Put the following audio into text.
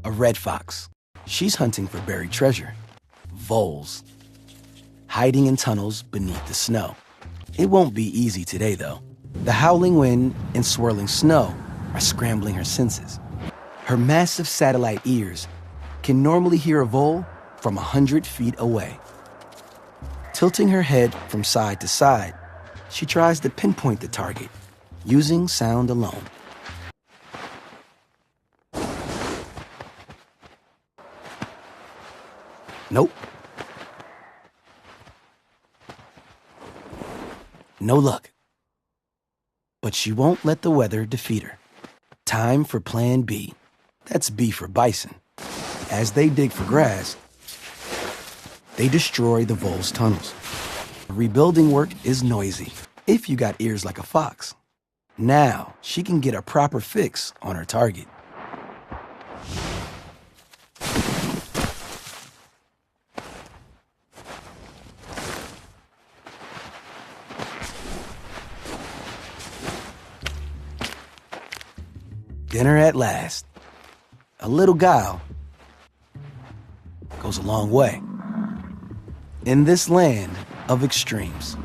A red fox. She's hunting for buried treasure. Voles. Hiding in tunnels beneath the snow. It won't be easy today, though. The howling wind and swirling snow are scrambling her senses. Her massive satellite ears can normally hear a vole from 100 feet away. Tilting her head from side to side, she tries to pinpoint the target using sound alone. Nope. No luck. But she won't let the weather defeat her. Time for Plan B. That's B for bison. As they dig for grass, they destroy the vole's tunnels. Rebuilding work is noisy, if you got ears like a fox. Now she can get a proper fix on her target. Dinner at last. A little guile goes a long way in this land of extremes.